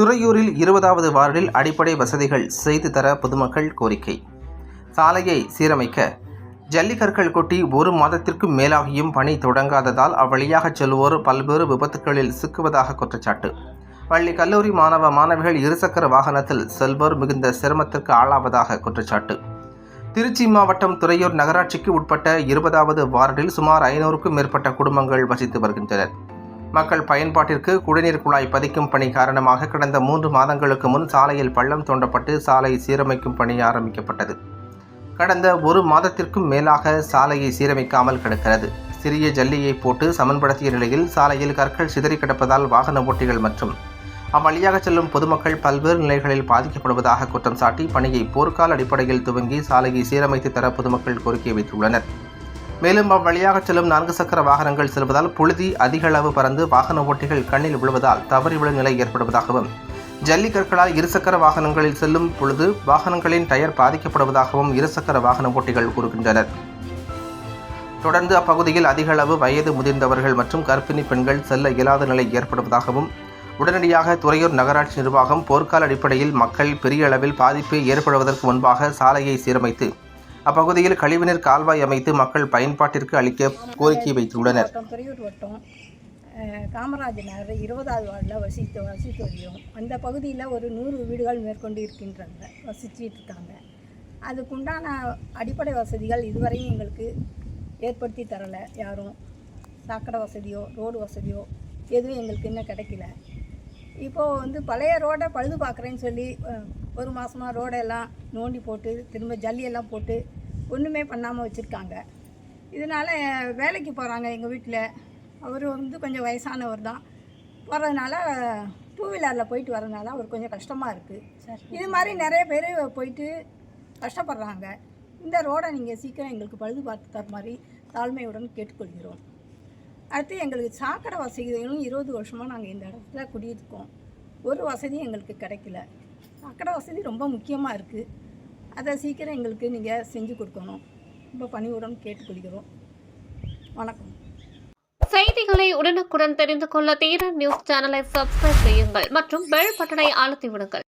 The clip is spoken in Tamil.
துறையூரில் 20வது வார்டில் அடிப்படை வசதிகள் செய்து தர பொதுமக்கள் கோரிக்கை. சாலையை சீரமைக்க ஜல்லிக்கற்கள் கொட்டி 1 மாதத்திற்கும் மேலாகியும் பணி தொடங்காததால் அவ்வழியாக செல்வோர் பல்வேறு விபத்துகளில் சிக்குவதாக குற்றச்சாட்டு. பள்ளி கல்லூரி மாணவ மாணவிகள் இருசக்கர வாகனத்தில் செல்வோர் மிகுந்த சிரமத்திற்கு ஆளாவதாக குற்றச்சாட்டு. திருச்சி மாவட்டம் துறையூர் நகராட்சிக்கு உட்பட்ட 20வது வார்டில் சுமார் 500க்கும் மேற்பட்ட குடும்பங்கள் வசித்து வருகின்றனர். மக்கள் பயன்பாட்டிற்கு குடிநீர் குழாய் பதிக்கும் பணி காரணமாக கடந்த 3 மாதங்களுக்கு முன் சாலையில் பள்ளம் தோண்டப்பட்டு சாலை சீரமைக்கும் பணி ஆரம்பிக்கப்பட்டது. கடந்த 1 மாதத்திற்கும் மேலாக சாலையை சீரமைக்காமல் கிடக்கிறது. சிறிய ஜல்லியை போட்டு சமன்படுத்திய நிலையில் சாலையில் கற்கள் சிதறி கிடப்பதால் வாகன ஓட்டிகள் மற்றும் அவ்வழியாக செல்லும் பொதுமக்கள் பல்வேறு நிலைகளில் பாதிக்கப்படுவதாக குற்றம் சாட்டி பணியை போர்க்கால அடிப்படையில் துவங்கி சாலையை சீரமைத்து தர பொதுமக்கள் கோரிக்கை வைத்துள்ளனர். மேலும் அவ்வழியாக செல்லும் 4 சக்கர வாகனங்கள் செல்வதால் புழுதி அதிக அளவு பறந்து வாகன ஓட்டிகள் கண்ணில் விழுவதால் தவறி விழும் நிலை ஏற்படுவதாகவும், ஜல்லிக்கற்களால் இருசக்கர வாகனங்களில் செல்லும் பொழுது வாகனங்களின் டயர் பாதிக்கப்படுவதாகவும் இருசக்கர வாகன ஓட்டிகள் கூறுகின்றனர். தொடர்ந்து அப்பகுதியில் அதிக அளவு வயது முதிர்ந்தவர்கள் மற்றும் கர்ப்பிணி பெண்கள் செல்ல இயலாத நிலை ஏற்படுவதாகவும், உடனடியாக துறையூர் நகராட்சி நிர்வாகம் போர்க்கால அடிப்படையில் மக்கள் பெரிய அளவில் பாதிப்பு ஏற்படுவதற்கு முன்பாக சாலையை சீரமைத்து அப்பகுதியில் கழிவுநீர் கால்வாய் அமைத்து மக்கள் பயன்பாட்டிற்கு அளிக்க கோரிக்கை வைத்துள்ளனர். துறையூர் வட்டம் காமராஜ் நகர் 20வது வார்டில் வசித்து வருகிறோம். அந்த பகுதியில் ஒரு 100 வீடுகள் மேற்கொண்டு இருக்கின்றாங்க, வசிச்சுட்டு இருக்காங்க. அதுக்குண்டான அடிப்படை வசதிகள் இதுவரையும் எங்களுக்கு ஏற்படுத்தி தரலை. யாரும் சாக்கடை வசதியோ ரோடு வசதியோ எதுவும் எங்களுக்கு இன்னும் கிடைக்கல. இப்போது பழைய ரோடை பழுது பார்க்குறேன்னு சொல்லி 1 மாதமாக ரோடெல்லாம் நோண்டி போட்டு திரும்ப ஜல்லியெல்லாம் போட்டு ஒன்றுமே பண்ணாமல் வச்சுருக்காங்க. இதனால் வேலைக்கு போகிறாங்க. எங்கள் வீட்டில் அவர் கொஞ்சம் வயசானவர் தான். போகிறதுனால 2 வீலரில் போயிட்டு வரதுனால அவர் கொஞ்சம் கஷ்டமாக இருக்குது. இது மாதிரி நிறைய பேர் போயிட்டு கஷ்டப்படுறாங்க. இந்த ரோடை நீங்கள் சீக்கிரம் எங்களுக்கு பழுது பார்த்து தர மாதிரி தாழ்மையுடன் கேட்டுக்கொள்கிறோம். அடுத்து எங்களுக்கு சாக்கடை வசதிகளும் 20 வருஷமாக நாங்கள் இந்த இடத்துல குடியிருக்கோம். ஒரு வசதியும் எங்களுக்கு கிடைக்கல. சாக்கடை வசதி ரொம்ப முக்கியமாக இருக்குது. அதை சீக்கிரம் எங்களுக்கு நீங்கள் செஞ்சு கொடுக்கணும். ரொம்ப பணிவுடன் கேட்டுக்கொள்கிறோம். வணக்கம். செய்திகளை உடனுக்குடன் தெரிந்து கொள்ள தீரன் நியூஸ் சேனலை சப்ஸ்கிரைப் செய்யுங்கள் மற்றும் பெல் பட்டனை அழுத்தி விடுங்கள்.